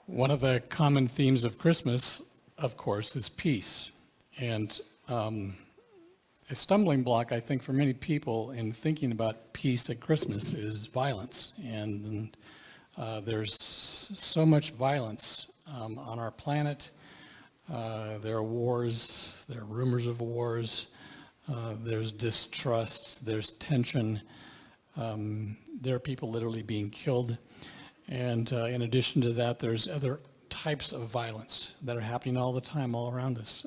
One of the common themes of Christmas, of course, is peace. And a stumbling block, I think, for many people in thinking about peace at Christmas is violence. And there's so much violence on our planet. There are wars, there are rumors of wars, there's distrust, there's tension. There are people literally being killed. And in addition to that, there's other types of violence that are happening all the time, all around us.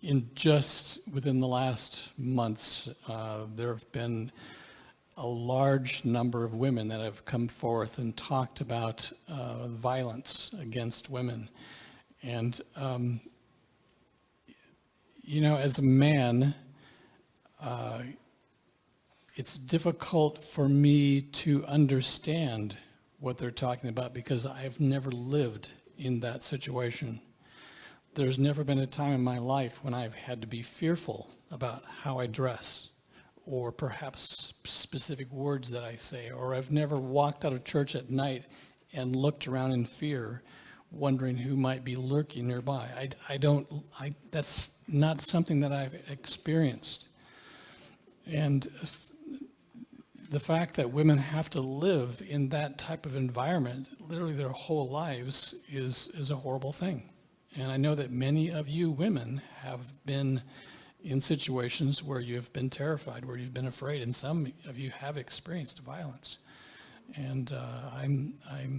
In just within the last months, there have been a large number of women that have come forth and talked about violence against women. And, as a man, it's difficult for me to understand what they're talking about because I've never lived in that situation. There's never been a time in my life when I've had to be fearful about how I dress or perhaps specific words that I say, or I've never walked out of church at night and looked around in fear, wondering who might be lurking nearby. That's not something that I've experienced. And the fact that women have to live in that type of environment literally their whole lives is a horrible thing. And I know that many of you women have been in situations where you've been terrified, where you've been afraid, and some of you have experienced violence. And I'm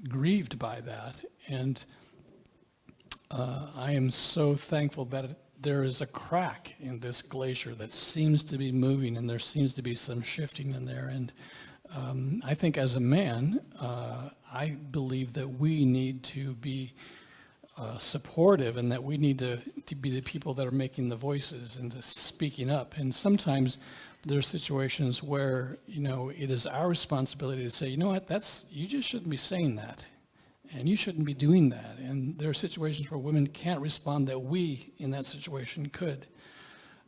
grieved by that, and I am so thankful that there is a crack in this glacier that seems to be moving, and there seems to be some shifting in there. And I think as a man, I believe that we need to be supportive, and that we need to be the people that are making the voices and just speaking up. And sometimes there are situations where, it is our responsibility to say, you know what, you just shouldn't be saying that. And you shouldn't be doing that. And there are situations where women can't respond that we, in that situation, could.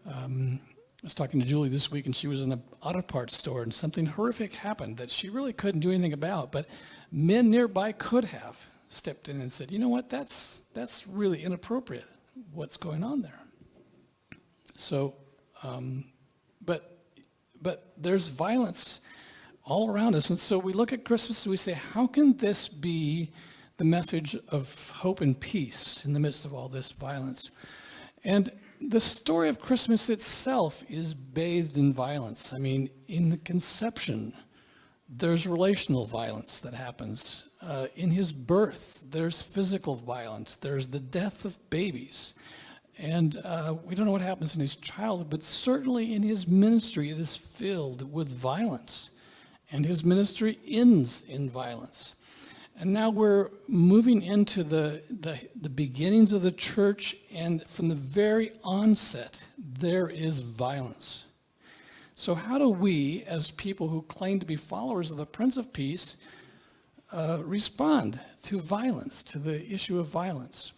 I was talking to Julie this week, and she was in an auto parts store, and something horrific happened that she really couldn't do anything about, but men nearby could have stepped in and said, you know what, that's really inappropriate, what's going on there. So, but there's violence all around us. And so we look at Christmas and we say, how can this be the message of hope and peace in the midst of all this violence? And the story of Christmas itself is bathed in violence. I mean, in the conception, there's relational violence that happens. In his birth, there's physical violence. There's the death of babies. And we don't know what happens in his childhood, but certainly in his ministry, it is filled with violence. And his ministry ends in violence. And now we're moving into the beginnings of the church, and from the very onset, there is violence. So how do we, as people who claim to be followers of the Prince of Peace, respond to violence, to the issue of violence?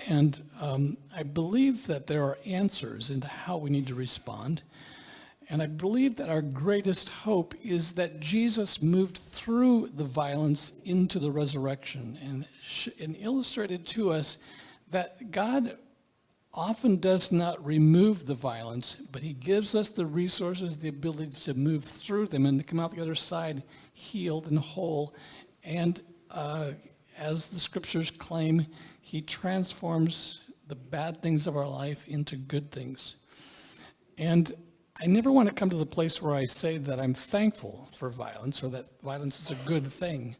And I believe that there are answers into how we need to respond. And I believe that our greatest hope is that Jesus moved through the violence into the resurrection and illustrated to us that God often does not remove the violence, but he gives us the resources, the ability to move through them and to come out the other side healed and whole. And as the scriptures claim, he transforms the bad things of our life into good things. And I never want to come to the place where I say that I'm thankful for violence or that violence is a good thing,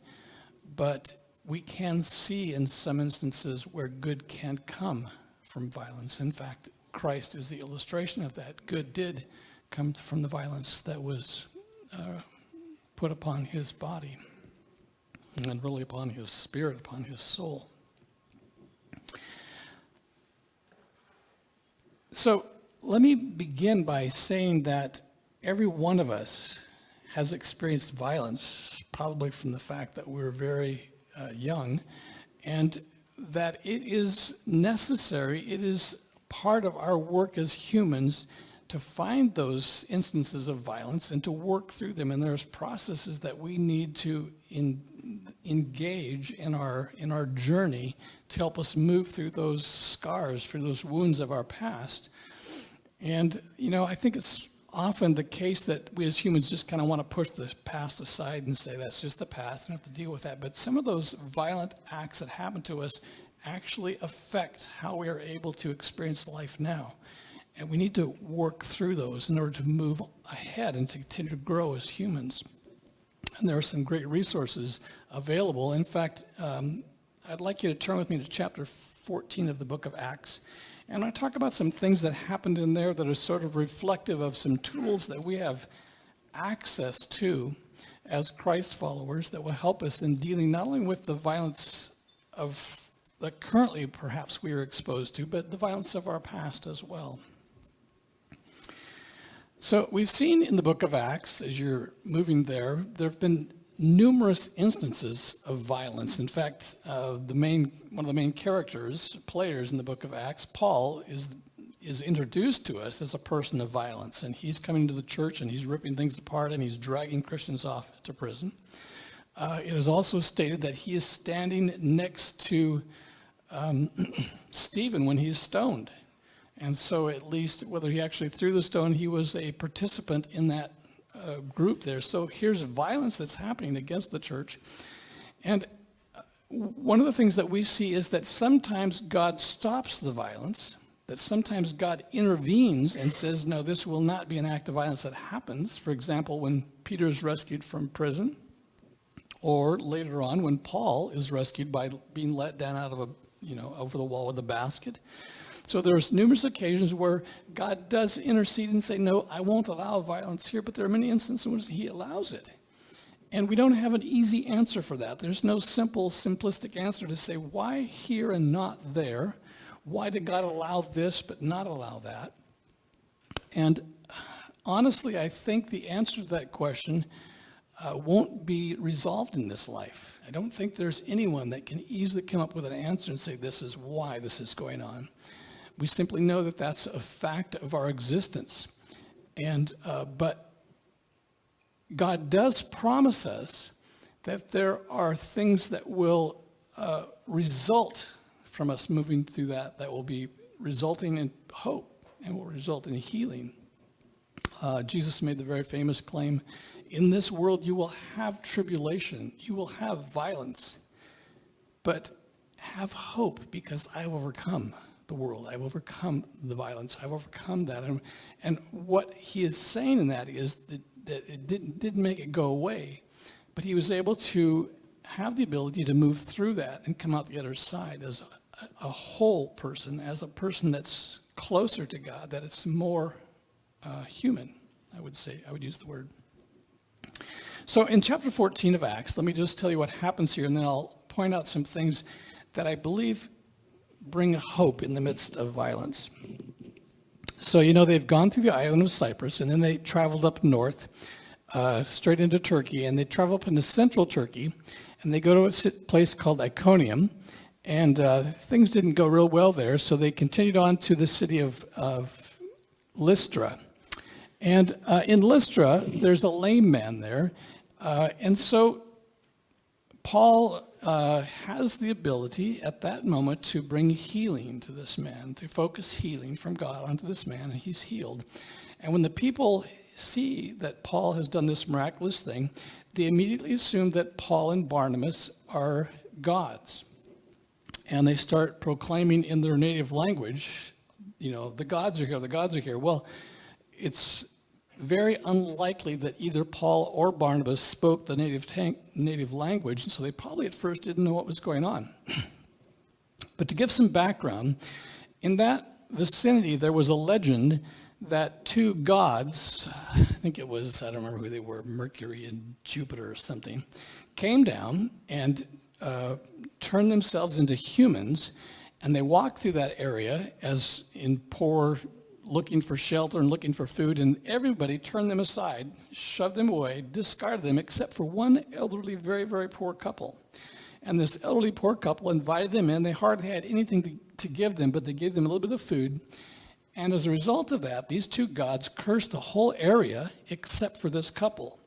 but we can see in some instances where good can come from violence. In fact, Christ is the illustration of that. Good did come from the violence that was put upon his body and really upon his spirit, upon his soul. So let me begin by saying that every one of us has experienced violence, probably from the fact that we're very young, and that it is necessary, it is part of our work as humans to find those instances of violence and to work through them. And there's processes that we need to engage in our journey to help us move through those scars, through those wounds of our past. And, I think it's often the case that we as humans just kind of want to push the past aside and say, that's just the past, I don't have to deal with that. But some of those violent acts that happen to us actually affect how we are able to experience life now. And we need to work through those in order to move ahead and to continue to grow as humans. And there are some great resources available. In fact, I'd like you to turn with me to chapter 14 of the book of Acts. And I talk about some things that happened in there that are sort of reflective of some tools that we have access to as Christ followers that will help us in dealing not only with the violence of that currently perhaps we are exposed to, but the violence of our past as well. So we've seen in the book of Acts, as you're moving there have been numerous instances of violence. In fact, one of the main players in the book of Acts, Paul, is introduced to us as a person of violence. And he's coming to the church and he's ripping things apart and he's dragging Christians off to prison. It is also stated that he is standing next to Stephen when he's stoned. And so at least, whether he actually threw the stone, he was a participant in that group there. So here's violence that's happening against the church. And one of the things that we see is that sometimes God stops the violence, that sometimes God intervenes and says, no, this will not be an act of violence that happens. For example, when Peter is rescued from prison, or later on when Paul is rescued by being let down out of over the wall with a basket. So there's numerous occasions where God does intercede and say, no, I won't allow violence here, but there are many instances in which he allows it. And we don't have an easy answer for that. There's no simple, simplistic answer to say, why here and not there? Why did God allow this but not allow that? And honestly, I think the answer to that question won't be resolved in this life. I don't think there's anyone that can easily come up with an answer and say, this is why this is going on. We simply know that that's a fact of our existence. And but God does promise us that there are things that will result from us moving through that will be resulting in hope and will result in healing. Jesus made the very famous claim, in this world you will have tribulation, you will have violence, but have hope because I have overcome the world. I've overcome the violence. I've overcome that. And what he is saying in that is that it didn't make it go away, but he was able to have the ability to move through that and come out the other side as a whole person, as a person that's closer to God, that it's more human, I would say. I would use the word. So in chapter 14 of Acts, let me just tell you what happens here, and then I'll point out some things that I believe bring hope in the midst of violence. So, they've gone through the island of Cyprus, and then they traveled up north, straight into Turkey, and they travel up into central Turkey, and they go to a place called Iconium, and things didn't go real well there, so they continued on to the city of Lystra. And in Lystra, there's a lame man there, and so Paul has the ability at that moment to bring healing to this man, to focus healing from God onto this man, and he's healed. And when the people see that Paul has done this miraculous thing, they immediately assume that Paul and Barnabas are gods. And they start proclaiming in their native language, the gods are here, the gods are here. Well, it's very unlikely that either Paul or Barnabas spoke the native language, and so they probably at first didn't know what was going on. But to give some background, in that vicinity there was a legend that two gods, I think it was, I don't remember who they were, Mercury and Jupiter or something, came down and turned themselves into humans, and they walked through that area as in poor, looking for shelter and looking for food, and everybody turned them aside, shoved them away, discarded them, except for one elderly, very, very poor couple. And this elderly poor couple invited them in. They hardly had anything to give them, but they gave them a little bit of food, And as a result of that, these two gods cursed the whole area except for this couple.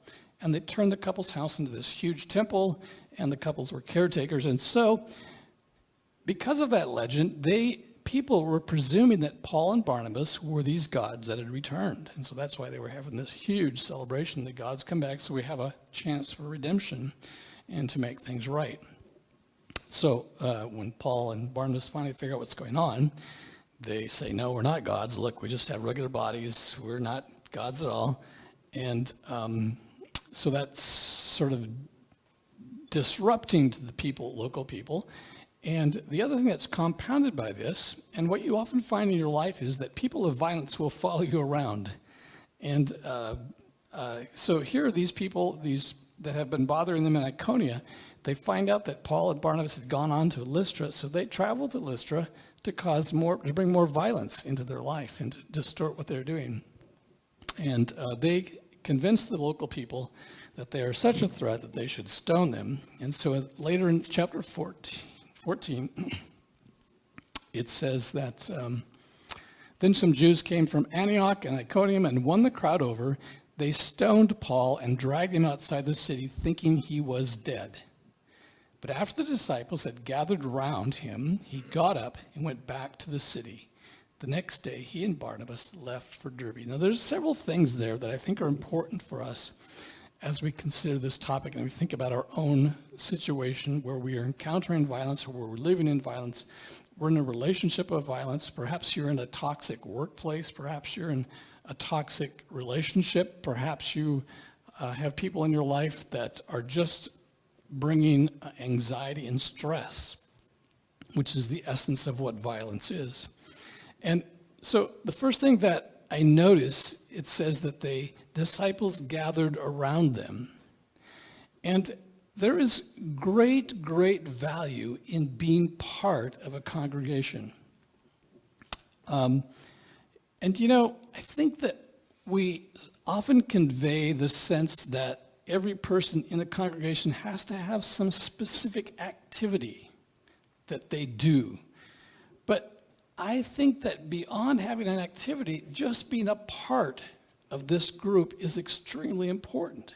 And they turned the couple's house into this huge temple, and the couples were caretakers. And so, because of that legend, people were presuming that Paul and Barnabas were these gods that had returned. And so that's why they were having this huge celebration. The gods come back, so we have a chance for redemption and to make things right. So when Paul and Barnabas finally figure out what's going on, they say, no, we're not gods. Look, we just have regular bodies. We're not gods at all. And so that's sort of disrupting to the people, local people. And the other thing that's compounded by this, and what you often find in your life, is that people of violence will follow you around. And so here are these people, these that have been bothering them in Iconium. They find out that Paul and Barnabas had gone on to Lystra, so they traveled to Lystra to bring more violence into their life and to distort what they're doing. And they convinced the local people that they are such a threat that they should stone them. And so later in chapter 14, it says that then some Jews came from Antioch and Iconium and won the crowd over. They stoned Paul and dragged him outside the city, thinking he was dead. But after the disciples had gathered around him, he got up and went back to the city. The next day, he and Barnabas left for Derbe. Now, there's several things there that I think are important for us as we consider this topic and we think about our own situation where we are encountering violence or where we're living in violence. We're in a relationship of violence. Perhaps you're in a toxic workplace. Perhaps you're in a toxic relationship. Perhaps you have people in your life that are just bringing anxiety and stress, which is the essence of what violence is. And so the first thing that I notice, it says that the disciples gathered around them. And there is great, great value in being part of a congregation. And I think that we often convey the sense that every person in a congregation has to have some specific activity that they do. But I think that beyond having an activity, just being a part of this group is extremely important.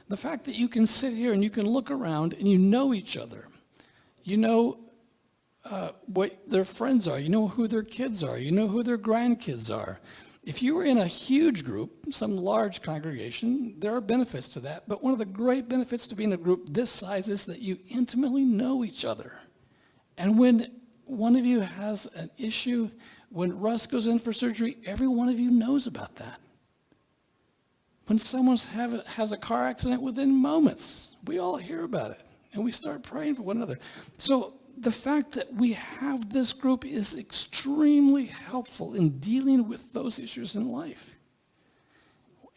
The fact that you can sit here and you can look around and you know each other. You know what their friends are. You know who their kids are. You know who their grandkids are. If you were in a huge group, some large congregation, there are benefits to that. But one of the great benefits to being a group this size is that you intimately know each other. And when one of you has an issue, when Russ goes in for surgery, every one of you knows about that. When someone has a car accident, within moments, we all hear about it. And we start praying for one another. So the fact that we have this group is extremely helpful in dealing with those issues in life.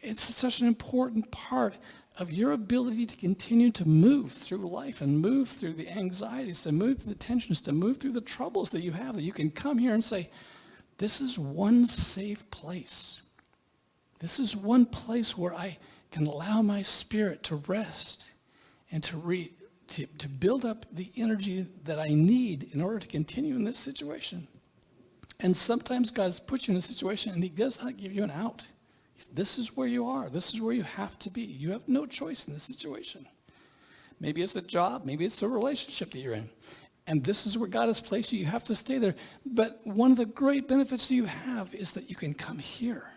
It's such an important part of your ability to continue to move through life and move through the anxieties, to move through the tensions, to move through the troubles that you have, that you can come here and say, this is one safe place. This is one place where I can allow my spirit to rest and to build up the energy that I need in order to continue in this situation. And sometimes God's put you in a situation and he does not give you an out. This is where you are. This is where you have to be. You have no choice in this situation. Maybe it's a job. Maybe it's a relationship that you're in. And this is where God has placed you. You have to stay there. But one of the great benefits you have is that you can come here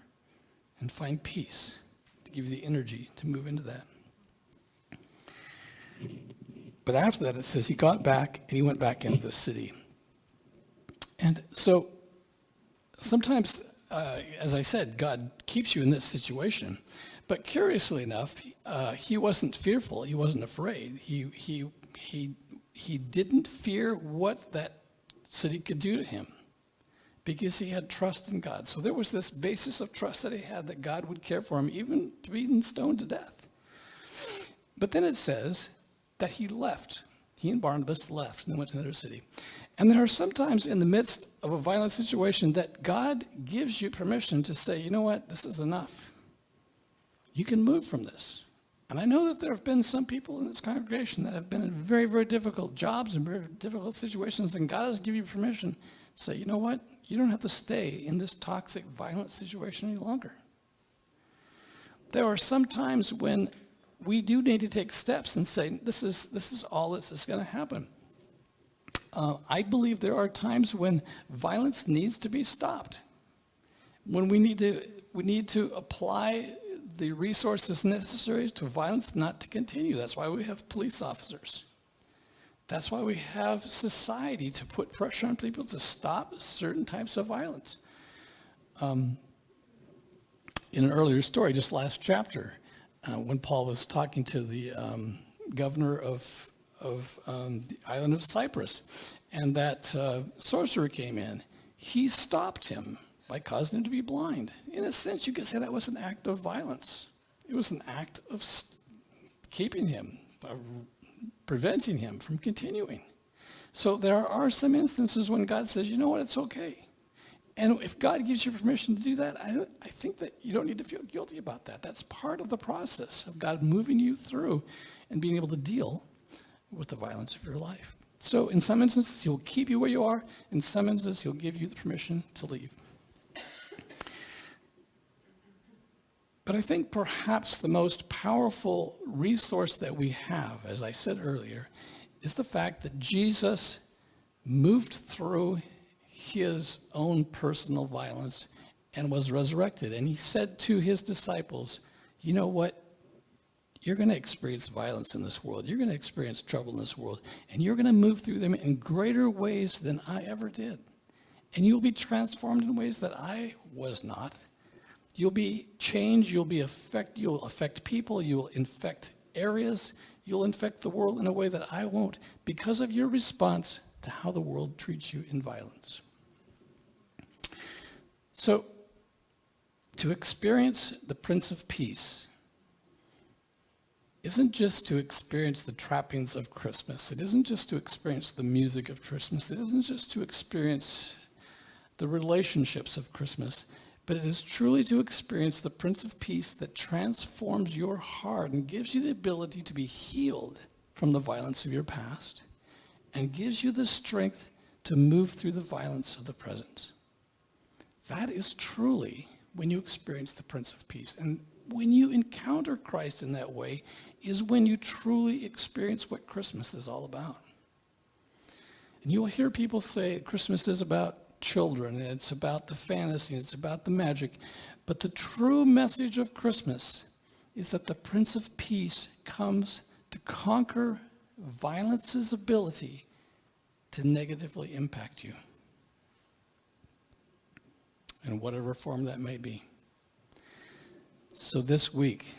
and find peace to give you the energy to move into that. But after that, it says he got back and he went back into the city. And so sometimes, as I said, God keeps you in this situation. But curiously enough, he wasn't fearful. He wasn't afraid. He didn't fear what that city could do to him because he had trust in God. So there was this basis of trust that he had that God would care for him, even to being stoned to death. But then it says that he left. He and Barnabas left and they went to another city. And there are sometimes in the midst of a violent situation that God gives you permission to say, you know what, this is enough. You can move from this. And I know that there have been some people in this congregation that have been in very, very difficult jobs and very difficult situations, and God has given you permission say, you know what? You don't have to stay in this toxic, violent situation any longer. There are some times when we do need to take steps and say, this is all this is going to happen. I believe there are times when violence needs to be stopped. When we need to apply the resources necessary to violence not to continue. That's why we have police officers. That's why we have society to put pressure on people to stop certain types of violence. In an earlier story, just last chapter, when Paul was talking to the governor of the island of Cyprus, and that sorcerer came in, he stopped him by causing him to be blind. In a sense, you could say that was an act of violence. It was an act of keeping him, of preventing him from continuing. So there are some instances when God says, you know what, it's okay. And if God gives you permission to do that, I think that you don't need to feel guilty about that. That's part of the process of God moving you through and being able to deal with the violence of your life. So in some instances, he'll keep you where you are. In some instances, he'll give you the permission to leave. But I think perhaps the most powerful resource that we have, as I said earlier, is the fact that Jesus moved through his own personal violence and was resurrected. And he said to his disciples, you know what? You're going to experience violence in this world. You're going to experience trouble in this world. And you're going to move through them in greater ways than I ever did. And you'll be transformed in ways that I was not. You'll be changed, you'll affect people, you'll infect areas, you'll infect the world in a way that I won't because of your response to how the world treats you in violence. So, to experience the Prince of Peace isn't just to experience the trappings of Christmas. It isn't just to experience the music of Christmas. It isn't just to experience the relationships of Christmas. But it is truly to experience the Prince of Peace that transforms your heart and gives you the ability to be healed from the violence of your past and gives you the strength to move through the violence of the present. That is truly when you experience the Prince of Peace. And when you encounter Christ in that way is when you truly experience what Christmas is all about. And you'll hear people say Christmas is about children, and it's about the fantasy, it's about the magic. But the true message of Christmas is that the Prince of Peace comes to conquer violence's ability to negatively impact you, in whatever form that may be. So this week,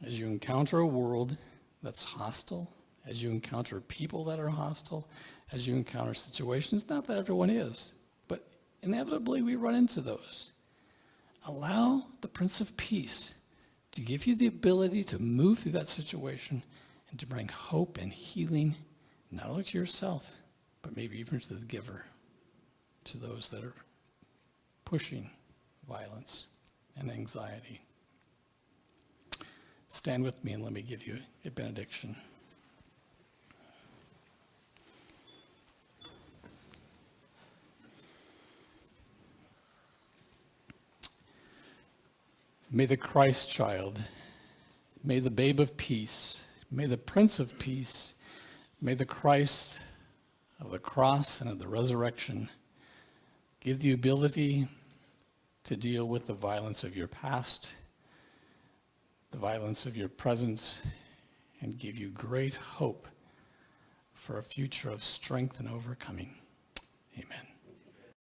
as you encounter a world that's hostile, as you encounter people that are hostile, as you encounter situations, not that everyone is, but inevitably we run into those. Allow the Prince of Peace to give you the ability to move through that situation and to bring hope and healing, not only to yourself, but maybe even to the giver, to those that are pushing violence and anxiety. Stand with me and let me give you a benediction. May the Christ child, may the babe of peace, may the Prince of Peace, may the Christ of the cross and of the resurrection give you ability to deal with the violence of your past, the violence of your present, and give you great hope for a future of strength and overcoming. Amen.